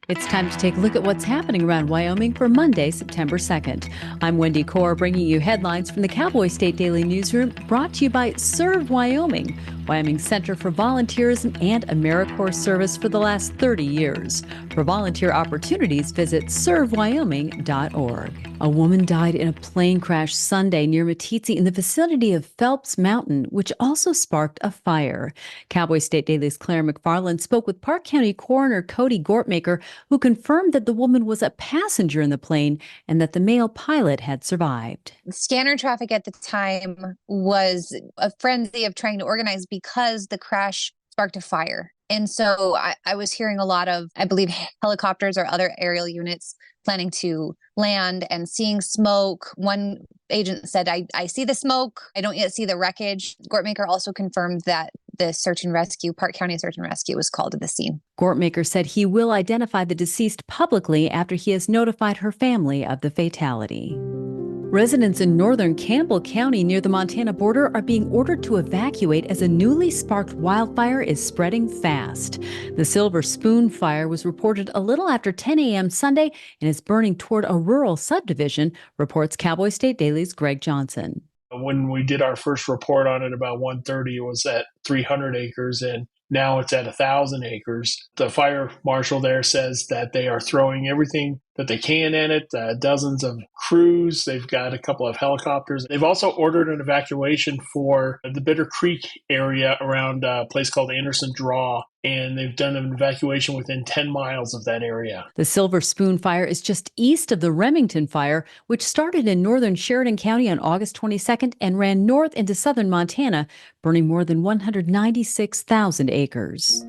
It's time to take a look at what's happening around Wyoming for Monday, September 2nd. I'm Wendy Corr, bringing you headlines from the Cowboy State Daily newsroom, brought to you by Serve Wyoming, Wyoming Center for Volunteerism and AmeriCorps service for the last 30 years. For volunteer opportunities, visit servewyoming.org. A woman died in a plane crash Sunday near Meeteetse in the vicinity of Phelps Mountain, which also sparked a fire. Cowboy State Daily's Claire McFarland spoke with Park County Coroner Cody Gortmaker, who confirmed that the woman was a passenger in the plane and that the male pilot had survived. Scanner traffic at the time was a frenzy of trying to organize because the crash sparked a fire. And so I was hearing a lot of, I believe, helicopters or other aerial units planning to land and seeing smoke. One agent said, I see the smoke. I don't yet see the wreckage. Gortmaker also confirmed that the search and rescue, Park County Search and Rescue, was called to the scene. Gortmaker said he will identify the deceased publicly after he has notified her family of the fatality. Residents in northern Campbell County near the Montana border are being ordered to evacuate as a newly sparked wildfire is spreading fast. The Silver Spoon fire was reported a little after 10 a.m. Sunday and is burning toward a rural subdivision, reports Cowboy State Daily's Greg Johnson. When we did our first report on it about 1:30, it was at 300 acres, and now it's at 1,000 acres. The fire marshal there says that they are throwing everything that they can in it, dozens of crews. They've got a couple of helicopters. They've also ordered an evacuation for the Bitter Creek area around a place called Anderson Draw, and they've done an evacuation within 10 miles of that area. The Silver Spoon fire is just east of the Remington fire, which started in northern Sheridan County on August 22nd and ran north into southern Montana, burning more than 196,000 acres.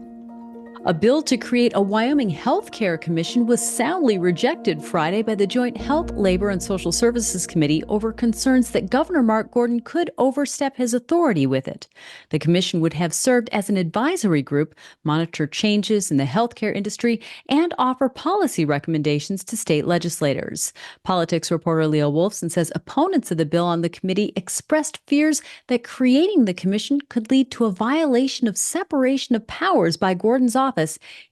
A bill to create a Wyoming Health Care Commission was soundly rejected Friday by the Joint Health, Labor, and Social Services Committee over concerns that Governor Mark Gordon could overstep his authority with it. The commission would have served as an advisory group, monitor changes in the healthcare industry, and offer policy recommendations to state legislators. Politics reporter Leo Wolfson says opponents of the bill on the committee expressed fears that creating the commission could lead to a violation of separation of powers by Gordon's office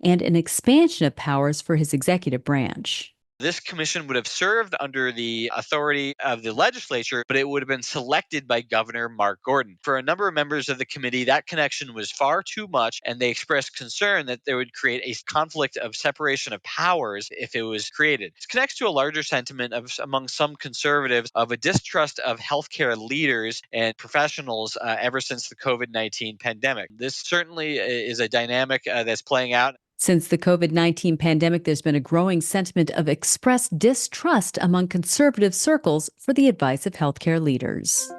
and an expansion of powers for his executive branch. This commission would have served under the authority of the legislature, but it would have been selected by Governor Mark Gordon. For a number of members of the committee, that connection was far too much, and they expressed concern that there would create a conflict of separation of powers if it was created. It connects to a larger sentiment among some conservatives of a distrust of healthcare leaders and professionals ever since the COVID-19 pandemic. This certainly is a dynamic that's playing out. Since the COVID-19 pandemic, there's been a growing sentiment of expressed distrust among conservative circles for the advice of healthcare leaders.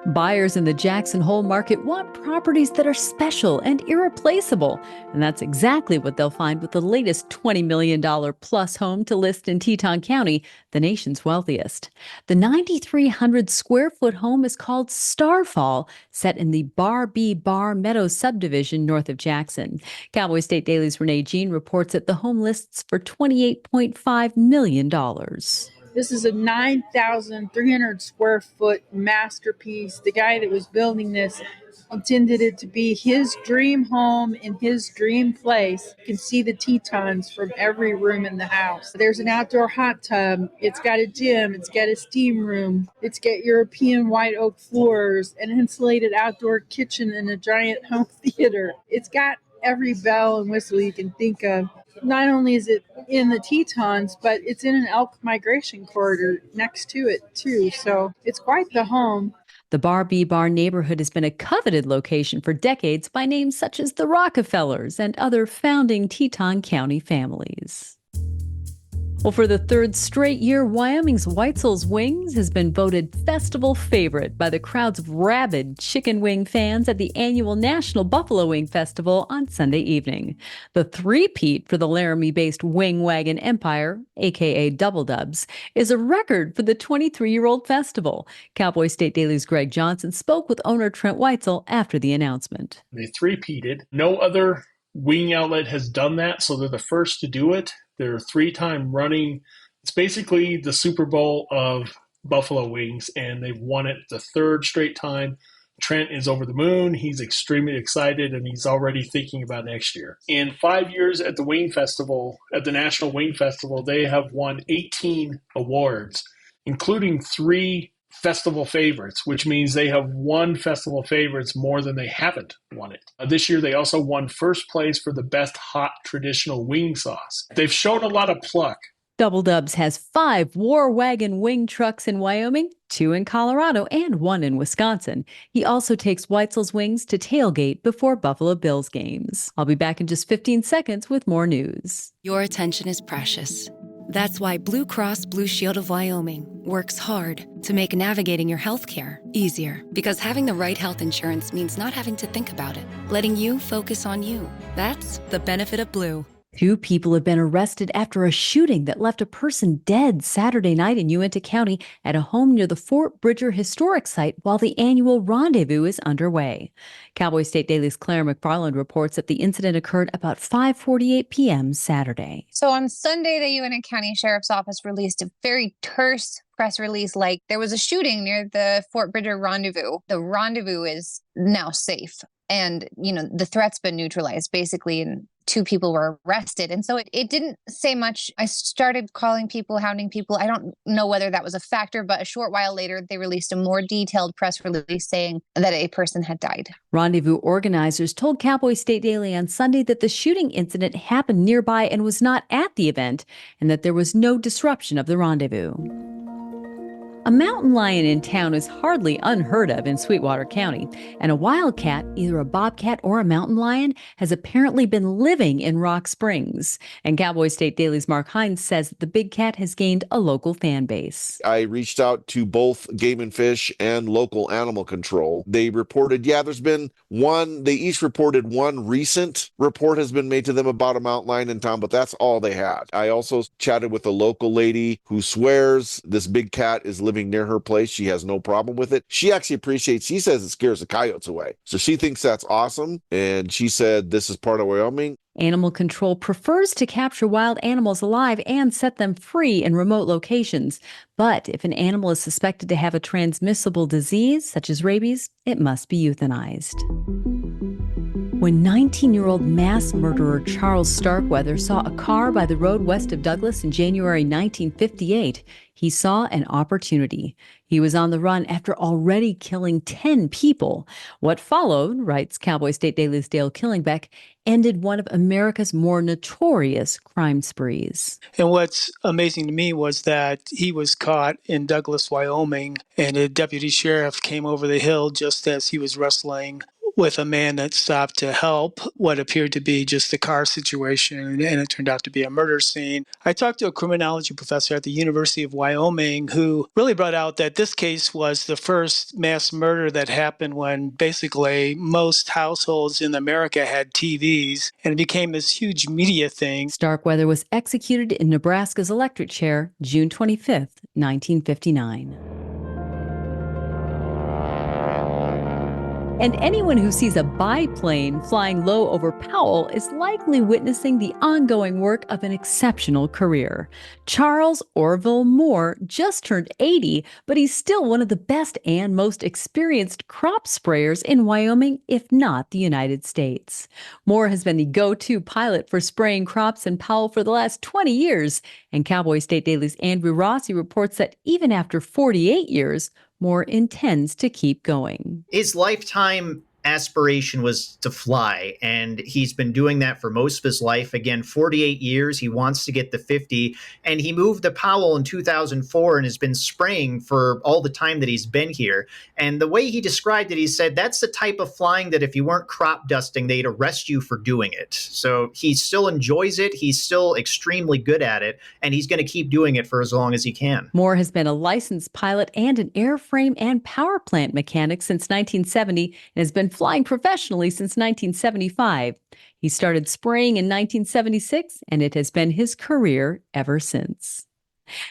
Buyers in the Jackson Hole market want properties that are special and irreplaceable, and that's exactly what they'll find with the latest $20 million plus home to list in Teton County, the nation's wealthiest. The 9,300 square foot home is called Starfall, set in the Bar B Bar Meadows subdivision north of Jackson. Cowboy State Daily's Renee Jean reports that the home lists for $28.5 million. This is a 9,300 square foot masterpiece. The guy that was building this intended it to be his dream home in his dream place. You can see the Tetons from every room in the house. There's an outdoor hot tub. It's got a gym. It's got a steam room. It's got European white oak floors, an insulated outdoor kitchen, and a giant home theater. It's got every bell and whistle you can think of. Not only is it in the Tetons, but it's in an elk migration corridor next to it, too. So it's quite the home. The Bar B Bar neighborhood has been a coveted location for decades by names such as the Rockefellers and other founding Teton County families. Well, for the third straight year, Wyoming's Weitzel's Wings has been voted festival favorite by the crowds of rabid chicken wing fans at the annual National Buffalo Wing Festival on Sunday evening. The three-peat for the Laramie-based Wing Wagon Empire, aka Double Dubs, is a record for the 23-year-old festival. Cowboy State Daily's Greg Johnson spoke with owner Trent Weitzel after the announcement. They three-peated. No other wing outlet has done that, so they're the first to do it. They're three-time running. It's basically the Super Bowl of buffalo wings, and they've won it the third straight time. Trent is over the moon. He's extremely excited, and he's already thinking about next year. In 5 years at the Wing Festival, at the National Wing Festival, they have won 18 awards, including 3 festival favorites, which means they have won festival favorites more than they haven't won it. This year, they also won first place for the best hot traditional wing sauce. They've shown a lot of pluck. Double Dubs has 5 War Wagon wing trucks in Wyoming, 2 in Colorado, and 1 in Wisconsin. He also takes Weitzel's Wings to tailgate before Buffalo Bills games. I'll be back in just 15 seconds with more news. Your attention is precious. That's why Blue Cross Blue Shield of Wyoming works hard to make navigating your healthcare easier. Because having the right health insurance means not having to think about it, letting you focus on you. That's the benefit of Blue. 2 people have been arrested after a shooting that left a person dead Saturday night in Uinta County at a home near the Fort Bridger Historic Site while the annual rendezvous is underway. Cowboy State Daily's Claire McFarland reports that the incident occurred about 5:48 p.m. Saturday. So on Sunday, the Uinta County Sheriff's Office released a very terse press release like there was a shooting near the Fort Bridger rendezvous. The rendezvous is now safe. And, the threat's been neutralized basically, and 2 people were arrested. And so it didn't say much. I started calling people, hounding people. I don't know whether that was a factor, but a short while later, they released a more detailed press release saying that a person had died. Rendezvous organizers told Cowboy State Daily on Sunday that the shooting incident happened nearby and was not at the event, and that there was no disruption of the rendezvous. A mountain lion in town is hardly unheard of in Sweetwater County, and a wildcat, either a bobcat or a mountain lion, has apparently been living in Rock Springs. And Cowboy State Daily's Mark Hines says that the big cat has gained a local fan base. I reached out to both Game and Fish and local animal control. They reported, there's been one, they each reported one recent report has been made to them about a mountain lion in town, but that's all they had. I also chatted with a local lady who swears this big cat is living near her place. She has no problem with it. She actually she says it scares the coyotes away. So she thinks that's awesome. And she said this is part of Wyoming. Animal control prefers to capture wild animals alive and set them free in remote locations. But if an animal is suspected to have a transmissible disease, such as rabies, it must be euthanized. When 19-year-old mass murderer Charles Starkweather saw a car by the road west of Douglas in January 1958, he saw an opportunity. He was on the run after already killing 10 people. What followed, writes Cowboy State Daily's Dale Killingbeck, ended one of America's more notorious crime sprees. And what's amazing to me was that he was caught in Douglas, Wyoming, and a deputy sheriff came over the hill just as he was wrestling with a man that stopped to help what appeared to be just a car situation, and it turned out to be a murder scene. I talked to a criminology professor at the University of Wyoming who really brought out that this case was the first mass murder that happened when basically most households in America had TVs, and it became this huge media thing. Starkweather was executed in Nebraska's electric chair June 25th, 1959. And anyone who sees a biplane flying low over Powell is likely witnessing the ongoing work of an exceptional career. Charles Orville Moore just turned 80, but he's still one of the best and most experienced crop sprayers in Wyoming, if not the United States. Moore has been the go-to pilot for spraying crops in Powell for the last 20 years, and Cowboy State Daily's Andrew Rossi reports that even after 48 years, Moore intends to keep going. His lifetime aspiration was to fly, and he's been doing that for most of his life. Again, 48 years. He wants to get to 50, and he moved to Powell in 2004 and has been spraying for all the time that he's been here. And the way he described it, he said that's the type of flying that if you weren't crop dusting, they'd arrest you for doing it. So he still enjoys it. He's still extremely good at it, and he's going to keep doing it for as long as he can. Moore has been a licensed pilot and an airframe and power plant mechanic since 1970 and has been flying professionally since 1975. He started spraying in 1976, and it has been his career ever since.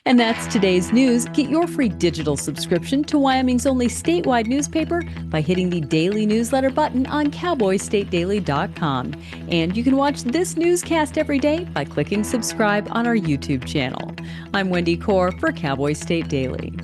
And that's today's news. Get your free digital subscription to Wyoming's only statewide newspaper by hitting the daily newsletter button on cowboystatedaily.com. And you can watch this newscast every day by clicking subscribe on our YouTube channel. I'm Wendy Corr for Cowboy State Daily.